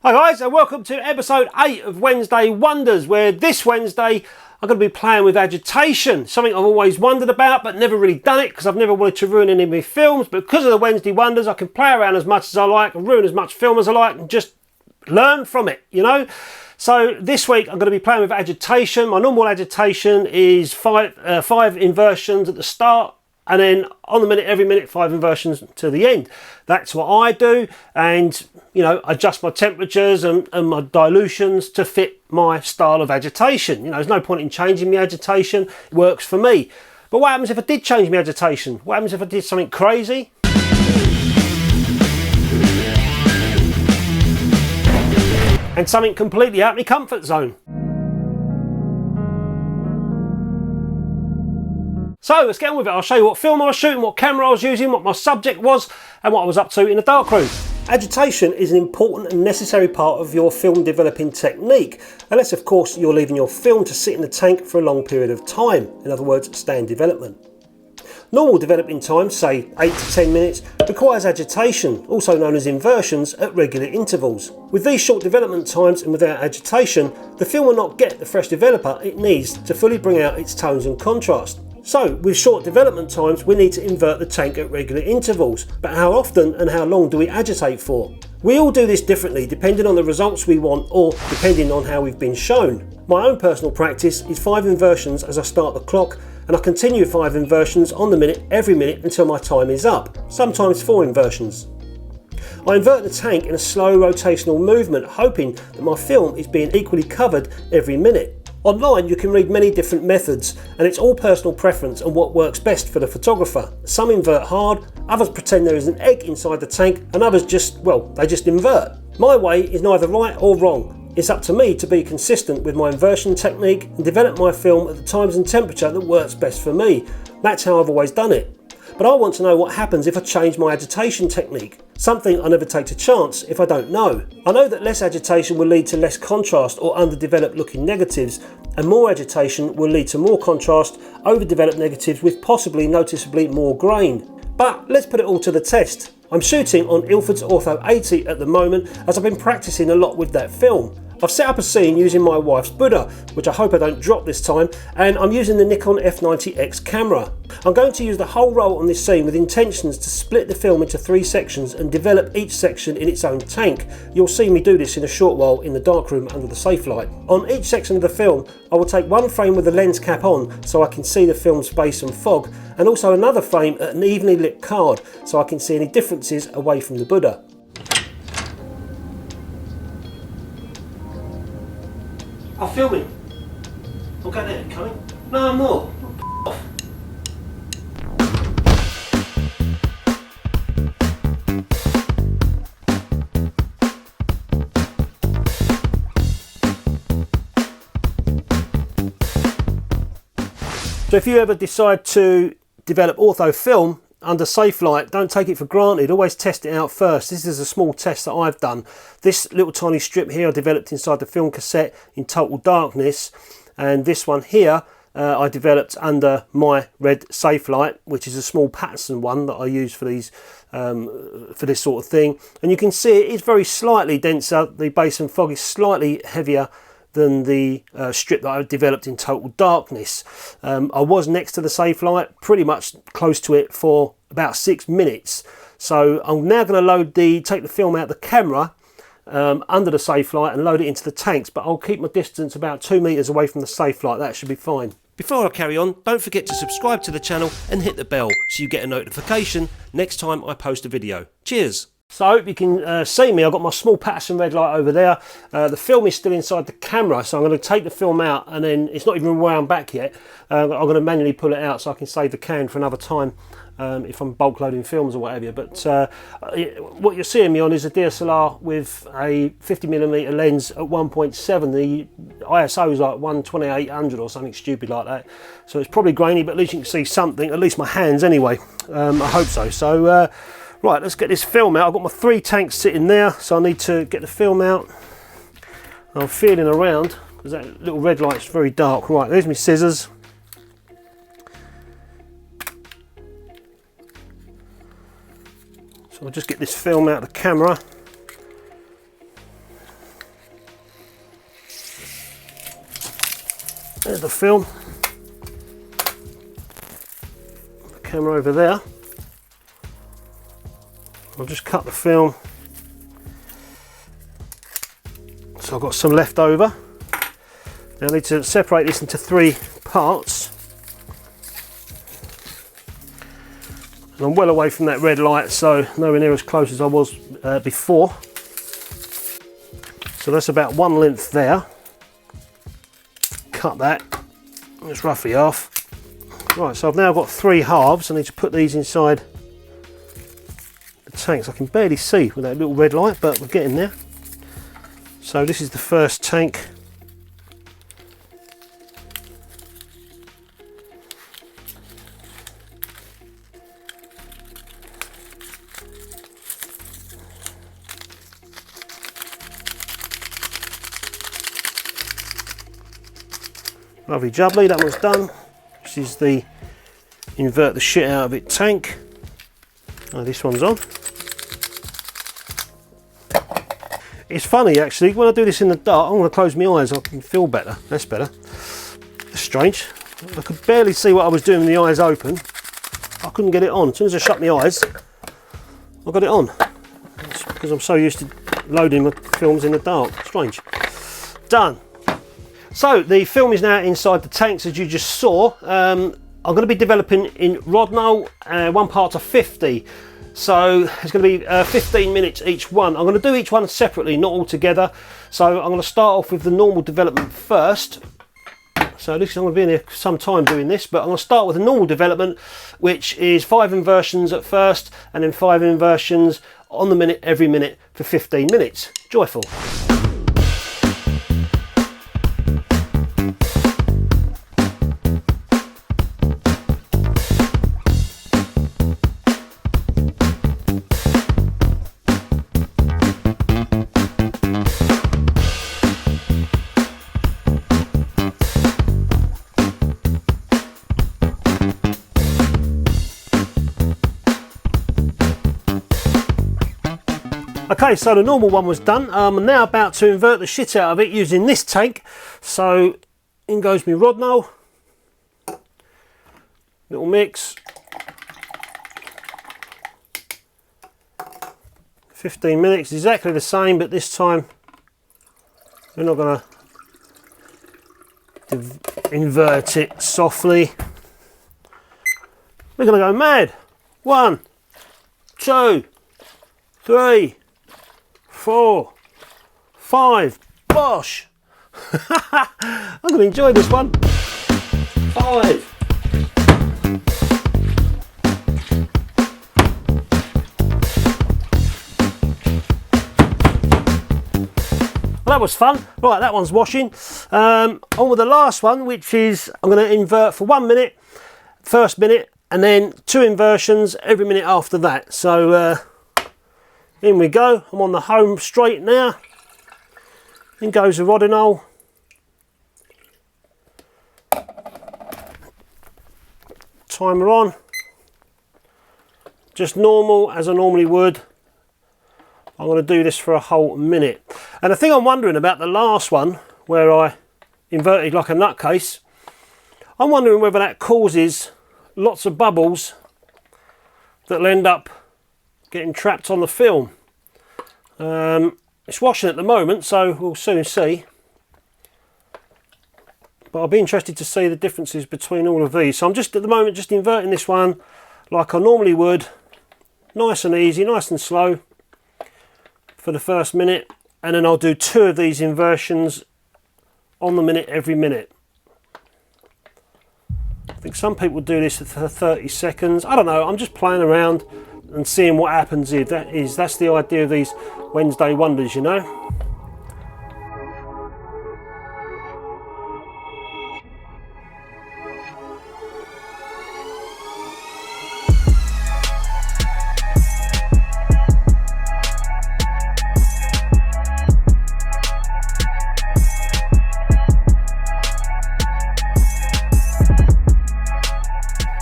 Hi guys, and welcome to episode 8 of Wednesday Wonders, where this Wednesday I'm going to be playing with Agitation, something I've always wondered about but never really done it because I've never wanted to ruin any of my films. But because of the Wednesday Wonders, I can play around as much as I like and ruin as much film as I like and just learn from it, you know. So this week I'm going to be playing with Agitation. My normal Agitation is five inversions at the start, and then on the minute, every minute, 5 inversions to the end. That's what I do, and you know, adjust my temperatures and my dilutions to fit my style of agitation. You know, there's no point in changing my agitation. It works for me. But what happens if I did change my agitation? What happens if I did something crazy? And something completely out of my comfort zone. So let's get on with it. I'll show you what film I was shooting, what camera I was using, what my subject was, and what I was up to in the darkroom. Agitation is an important and necessary part of your film developing technique, unless of course you're leaving your film to sit in the tank for a long period of time, in other words, stay in development. Normal developing time, say 8 to 10 minutes, requires agitation, also known as inversions, at regular intervals. With these short development times and without agitation, the film will not get the fresh developer it needs to fully bring out its tones and contrast. So, with short development times, we need to invert the tank at regular intervals. But how often and how long do we agitate for? We all do this differently depending on the results we want or depending on how we've been shown. My own personal practice is 5 inversions as I start the clock, and I continue 5 inversions on the minute every minute until my time is up, sometimes 4 inversions. I invert the tank in a slow rotational movement, hoping that my film is being equally covered every minute. Online you can read many different methods, and it's all personal preference and what works best for the photographer. Some invert hard, others pretend there is an egg inside the tank, and others just invert. My way is neither right or wrong. It's up to me to be consistent with my inversion technique and develop my film at the times and temperature that works best for me. That's how I've always done it. But I want to know what happens if I change my agitation technique. Something I never take to chance if I don't know. I know that less agitation will lead to less contrast or underdeveloped looking negatives, and more agitation will lead to more contrast, overdeveloped negatives with possibly noticeably more grain. But let's put it all to the test. I'm shooting on Ilford's Ortho 80 at the moment, as I've been practicing a lot with that film. I've set up a scene using my wife's Buddha, which I hope I don't drop this time, and I'm using the Nikon F90X camera. I'm going to use the whole roll on this scene with intentions to split the film into 3 sections and develop each section in its own tank. You'll see me do this in a short while in the darkroom under the Safelight. On each section of the film, I will take one frame with the lens cap on so I can see the film's space and fog, and also another frame at an evenly lit card so I can see any differences away from the Buddha. I'm filming. Okay there, coming? No, I'm not. Off. So if you ever decide to develop ortho film under Safelight, don't take it for granted, always test it out first. This is a small test that I've done. This little tiny strip here I developed inside the film cassette in total darkness, and this one here I developed under my red Safelight, which is a small Patterson one that I use for these for this sort of thing. And you can see it is very slightly denser. The base and fog is slightly heavier than the strip that I developed in total darkness. I was next to the Safelight, pretty much close to it for about 6 minutes. So I'm now going to take the film out of the camera under the Safelight and load it into the tanks, but I'll keep my distance about 2 meters away from the Safelight. That should be fine. Before I carry on, don't forget to subscribe to the channel and hit the bell so you get a notification next time I post a video. Cheers! So I hope you can see me. I've got my small Patterson red light over there. The film is still inside the camera, so I'm going to take the film out, and then it's not even wound back yet. I'm going to manually pull it out so I can save the can for another time if I'm bulk loading films or whatever. But what you're seeing me on is a DSLR with a 50mm lens at 1.7. The ISO is like 12800 or something stupid like that. So it's probably grainy, but at least you can see something, at least my hands anyway. I hope so. So right, let's get this film out. I've got my 3 tanks sitting there, so I need to get the film out. I'm feeling around because that little red light's very dark. Right, there's my scissors. So I'll just get this film out of the camera. There's the film. The camera over there. I'll just cut the film. So I've got some left over. Now I need to separate this into 3 parts. And I'm well away from that red light, so nowhere near as close as I was before. So that's about 1 length there. Cut that, it's roughly half. Right, so I've now got 3 halves. I need to put these inside the tanks. I can barely see with that little red light, but we're getting there. So this is the first tank. Lovely jubbly, that one's done. This is the invert the shit out of it tank. Oh, this one's on. It's funny actually, when I do this in the dark, I'm going to close my eyes, I can feel better. That's better. That's strange. I could barely see what I was doing with the eyes open. I couldn't get it on. As soon as I shut my eyes, I got it on. It's because I'm so used to loading my films in the dark. Strange. Done. So the film is now inside the tanks, as you just saw. I'm going to be developing in Rodinal, 1:50. So it's going to be 15 minutes each one. I'm going to do each one separately, not all together. So I'm going to start off with the normal development first. So this, I'm going to be in here some time doing this, but I'm going to start with the normal development, which is 5 inversions at first, and then 5 inversions on the minute, every minute for 15 minutes. Joyful. Okay, so the normal one was done. I'm now about to invert the shit out of it using this tank. So in goes my Rodinal. Little mix. 15 minutes, exactly the same, but this time we're not going to invert it softly. We're going to go mad. 1, 2, 3, 4, 5, bosh! I'm going to enjoy this one. 5. Well, that was fun. Right, that one's washing. On with the last one, which is I'm going to invert for 1 minute, first minute, and then 2 inversions every minute after that. So in we go. I'm on the home straight now. In goes the Rodinal. Timer on. Just normal, as I normally would. I'm going to do this for a whole minute. And the thing I'm wondering about the last one, where I inverted like a nutcase, I'm wondering whether that causes lots of bubbles that'll end up getting trapped on the film. It's washing at the moment, so we'll soon see. But I'll be interested to see the differences between all of these. So I'm just at the moment just inverting this one like I normally would. Nice and easy, nice and slow for the first minute. And then I'll do 2 of these inversions on the minute every minute. I think some people do this for 30 seconds. I don't know, I'm just playing around and seeing what happens here. That's the idea of these Wednesday wonders, you know.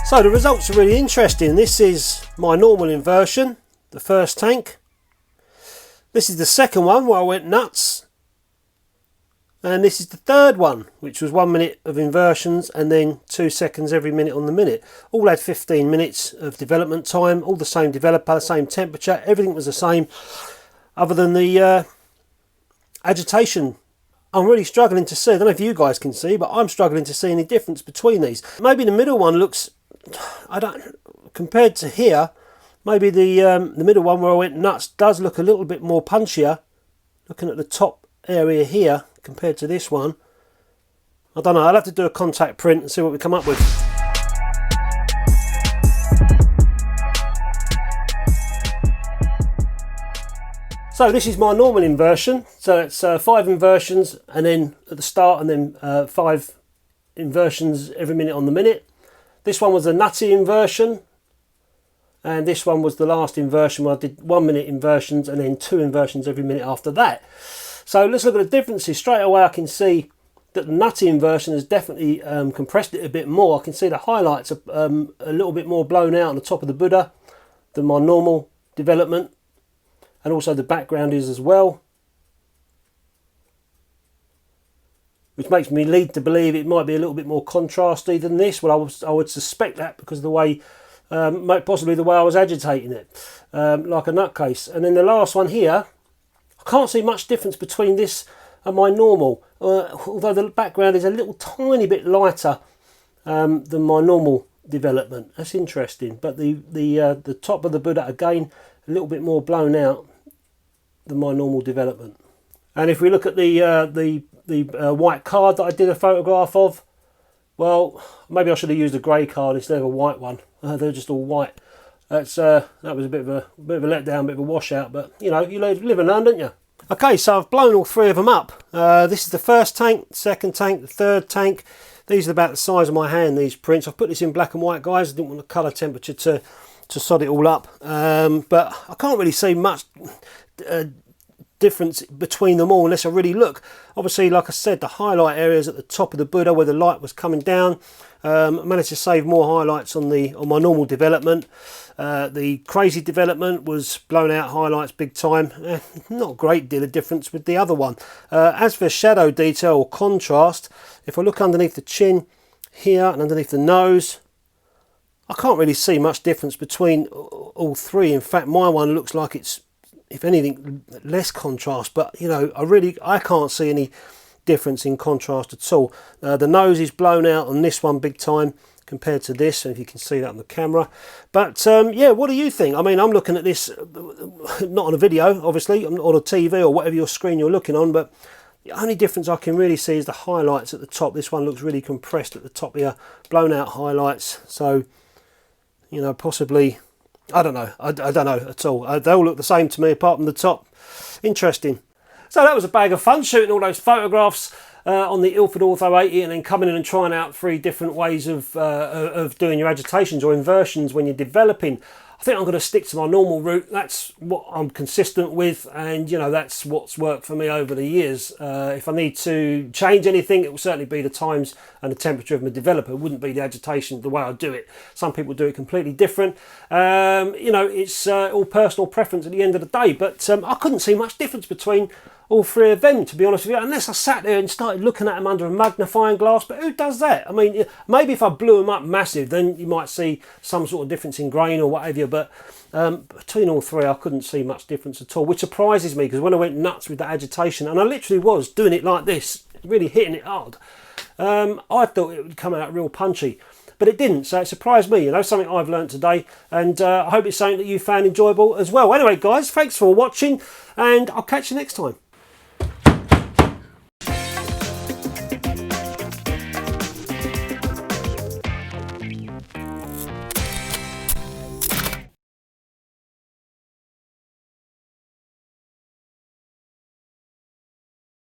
So the results are really interesting. This is my normal inversion, the first tank. This is the second one where I went nuts. And this is the third one, which was 1 minute of inversions and then 2 seconds every minute on the minute. All had 15 minutes of development time, all the same developer, the same temperature, everything was the same, other than the agitation. I'm really struggling to see, I don't know if you guys can see, but I'm struggling to see any difference between these. Maybe the middle one looks, compared to here, maybe the middle one where I went nuts does look a little bit more punchier, looking at the top area here compared to this one. I don't know, I'll have to do a contact print and see what we come up with. So this is my normal inversion, so it's 5 inversions and then at the start, and then 5 inversions every minute on the minute. This one was a nutty inversion, and this one was the last inversion where I did 1 minute inversions and then 2 inversions every minute after that. So let's look at the differences. Straight away I can see that the nutty inversion has definitely compressed it a bit more. I can see the highlights are a little bit more blown out on the top of the Buddha than my normal development, and also the background is as well, which makes me lead to believe it might be a little bit more contrasty than this. Well, I would suspect that because of the way, possibly the way I was agitating it, like a nutcase. And then the last one here, I can't see much difference between this and my normal, although the background is a little tiny bit lighter than my normal development. That's interesting. But the top of the Buddha, again, a little bit more blown out than my normal development. And if we look at the white card that I did a photograph of, well, maybe I should have used a grey card instead of a white one. They're just all white. That was a bit of a letdown, a bit of a washout, but you know, you live and learn, don't you? Okay, so I've blown all 3 of them up. This is the first tank, the second tank, the third tank. These are about the size of my hand, these prints. I've put this in black and white, guys. I didn't want the colour temperature to sod it all up, but I can't really see much difference between them all unless I really look. Obviously, like I said, the highlight areas at the top of the Buddha where the light was coming down. I managed to save more highlights on my normal development. The crazy development was blown out highlights big time. Not a great deal of difference with the other one. As for shadow detail or contrast, if I look underneath the chin here and underneath the nose, I can't really see much difference between all 3. In fact, my one looks like it's, if anything, less contrast, but you know, I can't see any difference in contrast at all. The nose is blown out on this one big time compared to this, and if you can see that on the camera. But yeah, what do you think? I mean, I'm looking at this not on a video, obviously, on a TV or whatever your screen you're looking on, but the only difference I can really see is the highlights at the top. This one looks really compressed at the top here, blown out highlights. So, you know, possibly, I don't know. I don't know at all. They all look the same to me apart from the top. Interesting. So that was a bag of fun, shooting all those photographs on the Ilford Ortho 80 and then coming in and trying out 3 different ways of doing your agitations or inversions when you're developing. I think I'm going to stick to my normal route. That's what I'm consistent with, and you know, that's what's worked for me over the years. If I need to change anything, it will certainly be the times and the temperature of my developer. It wouldn't be the agitation, the way I do it. Some people do it completely different. You know, it's all personal preference at the end of the day, but I couldn't see much difference between all 3 of them, to be honest with you, unless I sat there and started looking at them under a magnifying glass. But who does that? I mean, maybe if I blew them up massive, then you might see some sort of difference in grain or whatever, but between all 3 I couldn't see much difference at all, which surprises me, because when I went nuts with the agitation, and I literally was doing it like this, really hitting it hard, I thought it would come out real punchy, but it didn't. So it surprised me, you know, something I've learned today, and I hope it's something that you found enjoyable as well. Anyway, guys, thanks for watching, and I'll catch you next time.